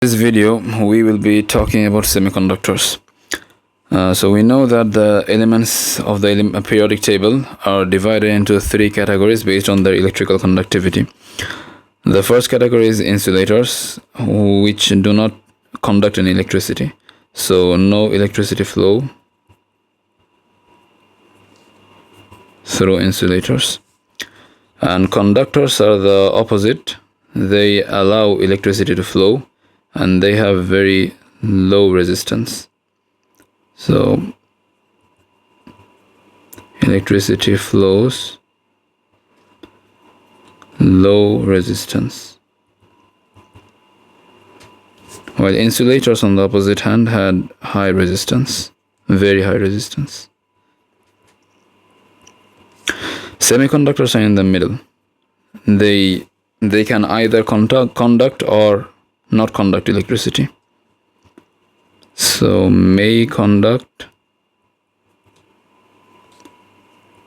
this video, we will be talking about semiconductors. So we know that the elements of the periodic table are divided into three categories based on their electrical conductivity. The first category is insulators, which do not conduct any electricity. So no electricity flow through insulators. And conductors are the opposite. They allow electricity to flow and they have very low resistance. So electricity flows, low resistance. While insulators on the opposite hand had high resistance, very high resistance. Semiconductors are in the middle. They can either conduct or not conduct electricity. So may conduct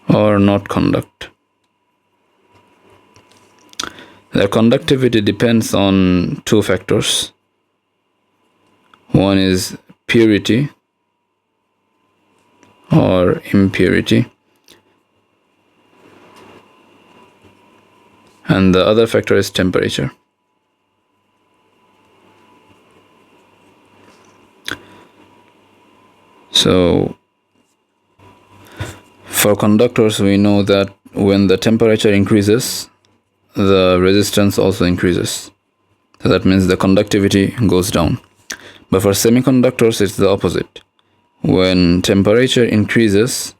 or not conduct. Their conductivity depends on two factors. One is purity or impurity, and the other factor is temperature. So for conductors, we know that when the temperature increases, the resistance also increases. So that means the conductivity goes down. But for semiconductors, it's the opposite. When temperature increases,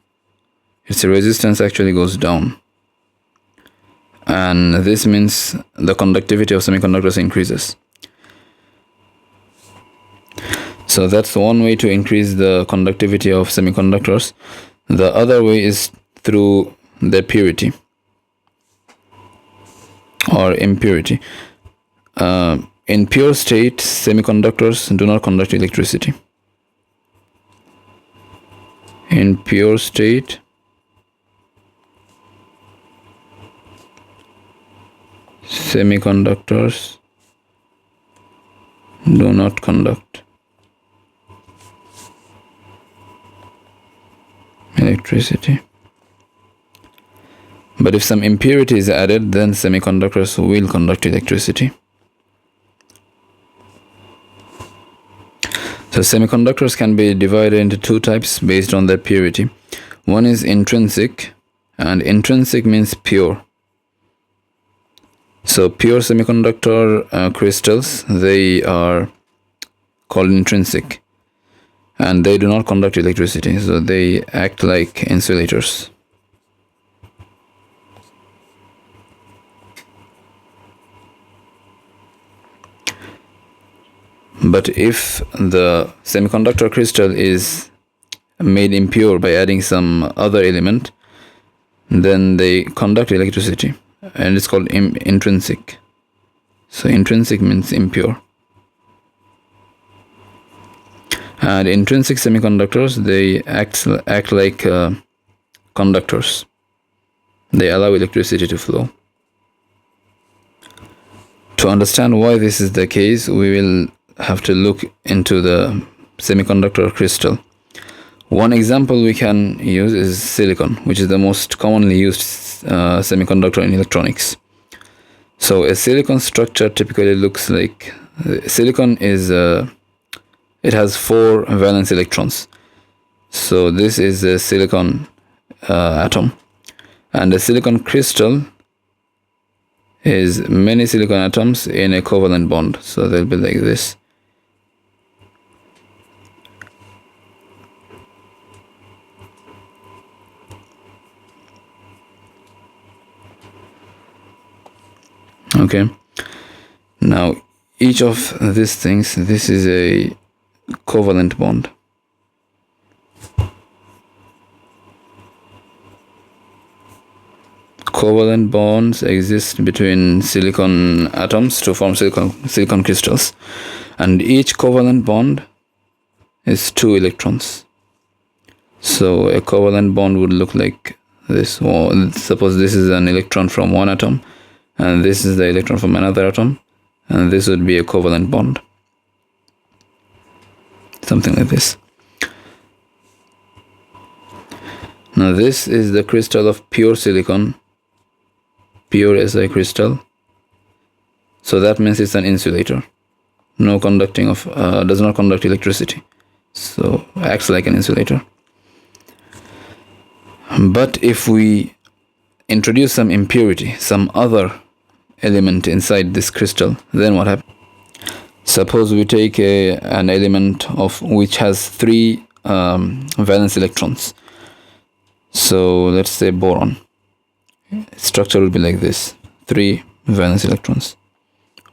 its resistance actually goes down. And this means the conductivity of semiconductors increases. So that's one way to increase the conductivity of semiconductors. The other way is through their purity or impurity. In pure state, semiconductors do not conduct electricity. In pure state, semiconductors do not conduct electricity. But if some impurity is added, then semiconductors will conduct electricity. So semiconductors can be divided into two types based on their purity. One is intrinsic, and intrinsic means pure. So pure semiconductor crystals, they are called intrinsic, and they do not conduct electricity, so they act like insulators. But if the semiconductor crystal is made impure by adding some other element, then they conduct electricity, and it's called intrinsic. So intrinsic means impure. And intrinsic semiconductors, they act like conductors. They allow electricity to flow. To understand why this is the case, we will have to look into the semiconductor crystal. One example we can use is silicon, which is the most commonly used semiconductor in electronics. So a silicon structure typically looks like silicon is it has 4 valence electrons. So this is a silicon atom, and a silicon crystal is many silicon atoms in a covalent bond. So they'll be like this. Okay, now each of these things, this is a covalent bond. Covalent bonds exist between silicon atoms to form silicon crystals, and each covalent bond is 2 electrons. So a covalent bond would look like this. Suppose this is an electron from one atom, and this is the electron from another atom, and this would be a covalent bond. something like this. Now this is the crystal of pure silicon, pure Si crystal. So that means it's an insulator. No conducting of, does not conduct electricity. So acts like an insulator. But if we introduce some impurity, some other element inside this crystal, then what happens? Suppose we take an element of which has 3 valence electrons. So let's say boron. Structure will be like this: 3 valence electrons,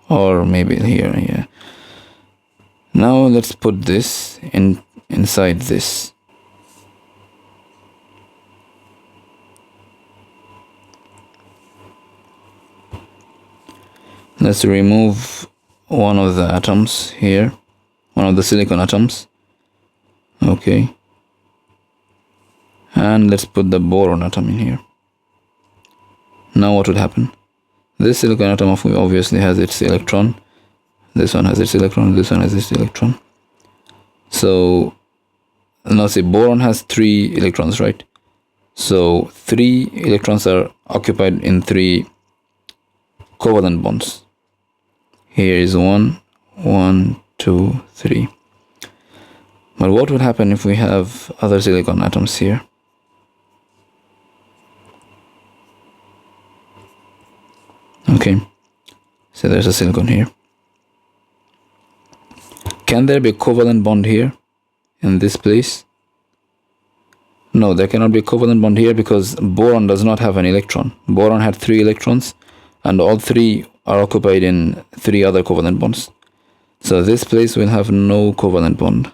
or maybe here. Yeah. Now let's put this inside this. Let's remove one of the atoms here, one of the silicon atoms. Okay. And let's put the boron atom in here. Now what would happen? This silicon atom obviously has its electron. This one has its electron. This one has its electron. So now see, boron has 3 electrons, right? So 3 electrons are occupied in 3 covalent bonds. Here is 1, 1, 2, 3. But what would happen if we have other silicon atoms here? Okay, so there's a silicon here. Can there be a covalent bond here in this place? No, there cannot be a covalent bond here because boron does not have an electron. Boron had 3 electrons, and all 3 are occupied in 3 other covalent bonds. So this place will have no covalent bond.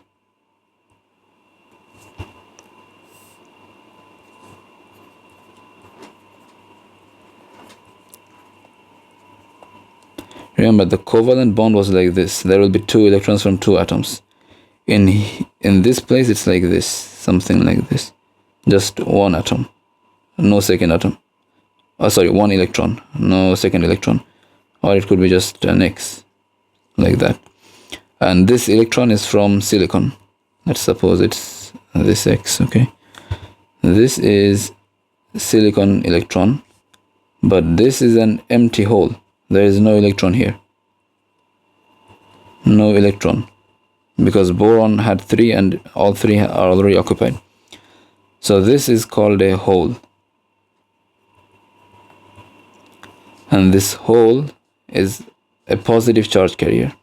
Remember, the covalent bond was like this. There will be 2 electrons from 2 atoms. In this place, it's like this, something like this. Just 1 atom, no second atom. Oh, sorry, 1 electron, no second electron. Or it could be just an X, like that. And this electron is from silicon. Let's suppose it's this X, okay? This is silicon electron, but this is an empty hole. There is no electron here. No electron. Because boron had 3 and all 3 are already occupied. So this is called a hole. And this hole is a positive charge carrier.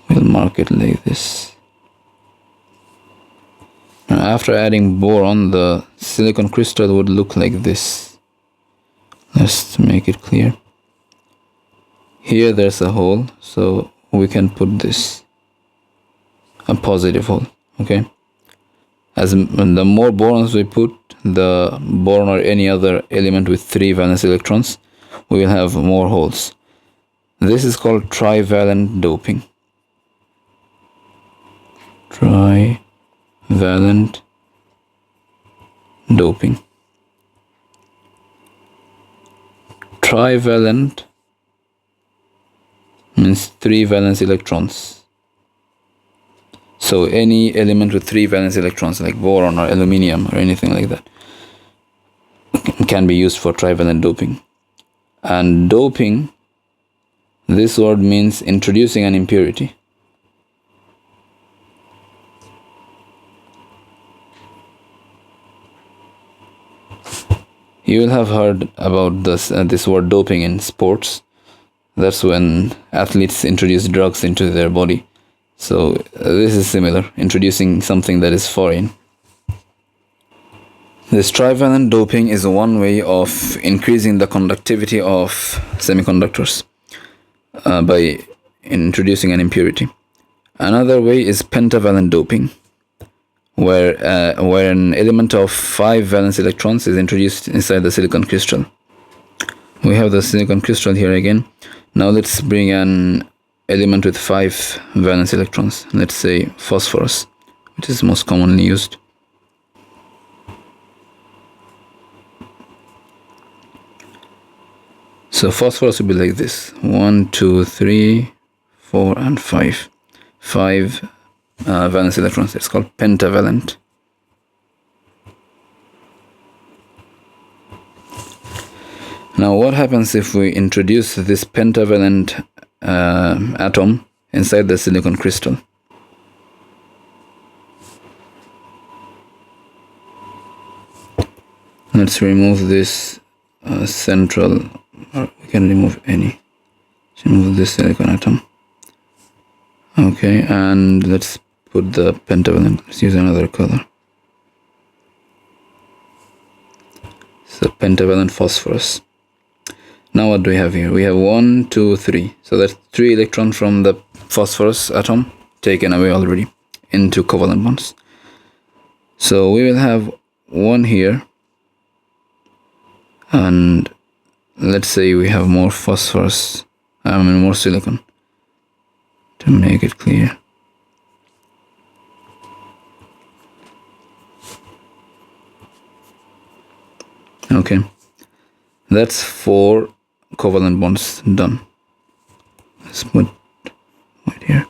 We'll mark it like this. And after adding boron, the silicon crystal would look like this. Let's make it clear. Here there's a hole, so we can put this, a positive hole, okay? As the more borons we put, the boron or any other element with 3 valence electrons, we will have more holes. This is called trivalent doping. Trivalent doping. Trivalent means 3 valence electrons. So any element with 3 valence electrons like boron or aluminium or anything like that can be used for trivalent doping. And doping, this word means introducing an impurity. You will have heard about this word doping in sports. That's when athletes introduce drugs into their body. So this is similar, introducing something that is foreign. This trivalent doping is one way of increasing the conductivity of semiconductors by introducing an impurity. Another way is pentavalent doping, where an element of 5 valence electrons is introduced inside the silicon crystal. We have the silicon crystal here again. Now let's bring an element with 5 valence electrons. Let's say phosphorus, which is most commonly used. So phosphorus will be like this: 1, 2, 3, 4, and 5. 5 valence electrons. It's called pentavalent. Now what happens if we introduce this pentavalent atom inside the silicon crystal? Let's remove this central, or we can remove any. Let's remove this silicon atom. Okay, and let's put the pentavalent. Let's use another color. So pentavalent phosphorus. Now what do we have here? We have 1, 2, 3. So that's 3 electrons from the phosphorus atom taken away already into covalent bonds. So we will have 1 here, and let's say we have more phosphorus, more silicon, to make it clear. Okay, that's 4 covalent bonds done. Let's put right here.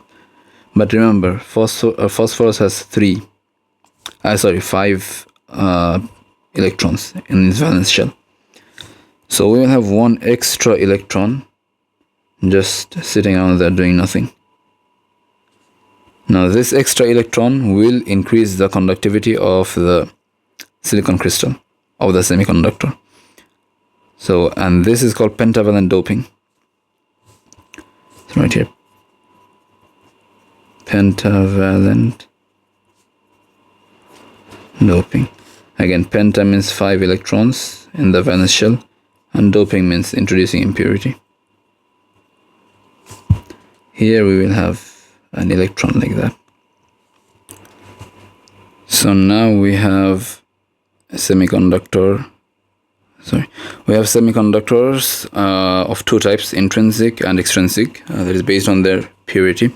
But remember, phosphorus has 5 electrons in its valence shell. So we will have 1 extra electron just sitting around there doing nothing. Now this extra electron will increase the conductivity of the silicon crystal, of the semiconductor. So, and this is called pentavalent doping. So right here, pentavalent doping. Again, penta means 5 electrons in the valence shell, and doping means introducing impurity. Here we will have an electron like that. So now we have a semiconductor. We have semiconductors of 2 types, intrinsic and extrinsic, that is based on their purity.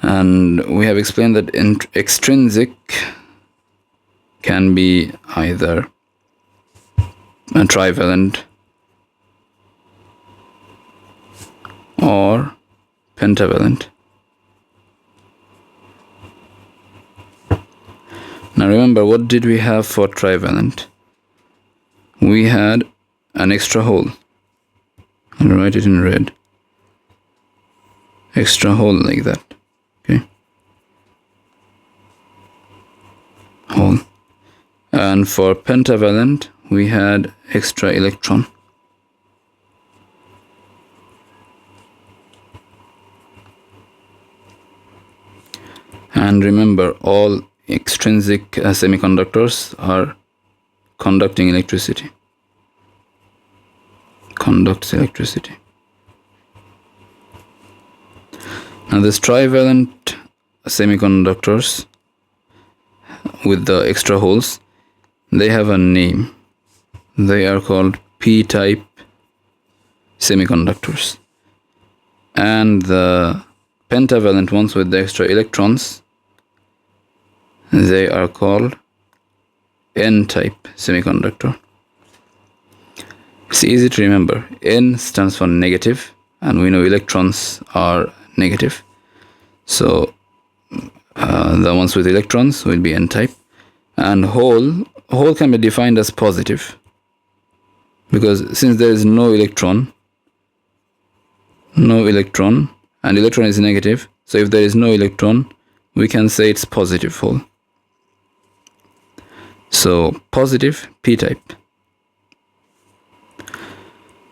And we have explained that extrinsic can be either a trivalent or pentavalent. Now remember, what did we have for trivalent? We had an extra hole. I'll write it in red. Extra hole like that. Okay. Hole. And for pentavalent, we had extra electron. And remember, all extrinsic semiconductors are conducting electricity. Conducts electricity. Now this trivalent semiconductors with the extra holes, they have a name. They are called p-type semiconductors. And the pentavalent ones with the extra electrons, they are called n-type semiconductor. It's easy to remember. N stands for negative, and we know electrons are negative. So the ones with electrons will be n-type. And hole can be defined as positive, because since there is no electron, and electron is negative, so if there is no electron, we can say it's positive hole. So positive p-type.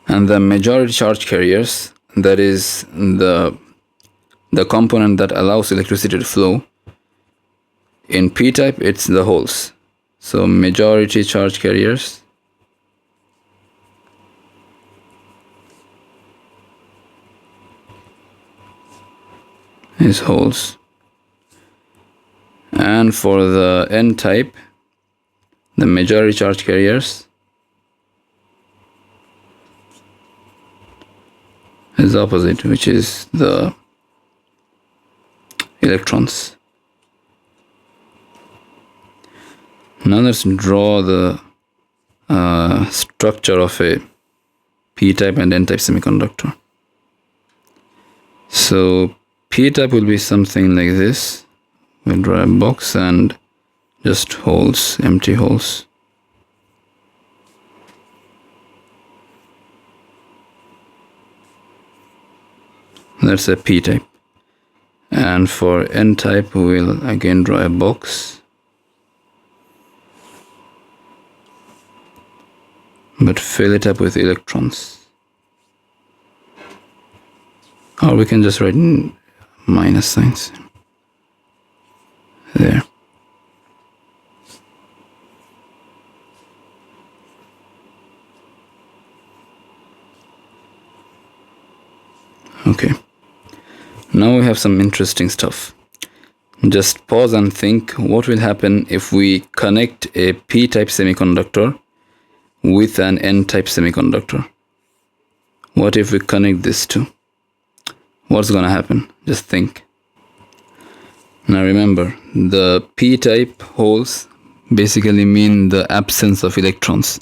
And the majority charge carriers, that is the component that allows electricity to flow, in p-type it's the holes. So majority charge carriers is holes. And for the n-type, the majority charge carriers is opposite, which is the electrons. Now let's draw the structure of a p-type and n-type semiconductor. So p-type will be something like this. We'll draw a box and just holes, empty holes. That's a p-type. And for n-type, we'll again draw a box, but fill it up with electrons. Or we can just write in minus signs there. Okay. Now we have some interesting stuff. Just pause and think what will happen if we connect a p-type semiconductor with an n-type semiconductor. What if we connect these two? What's gonna happen? Just think. Now remember, the p-type holes basically mean the absence of electrons.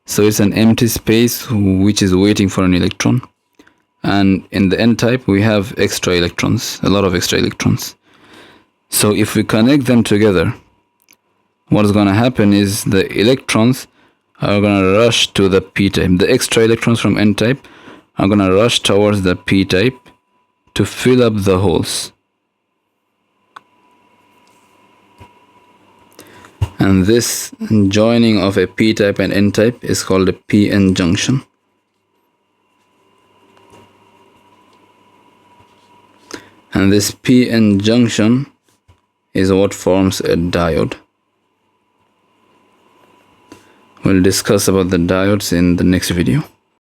So it's an empty space which is waiting for an electron. And in the n-type, we have extra electrons, a lot of extra electrons. So if we connect them together, what's going to happen is the electrons are going to rush to the p-type. The extra electrons from n-type are going to rush towards the p-type to fill up the holes. And this joining of a p-type and n-type is called a p-n junction. And this p-n junction is what forms a diode. We'll discuss about the diodes in the next video.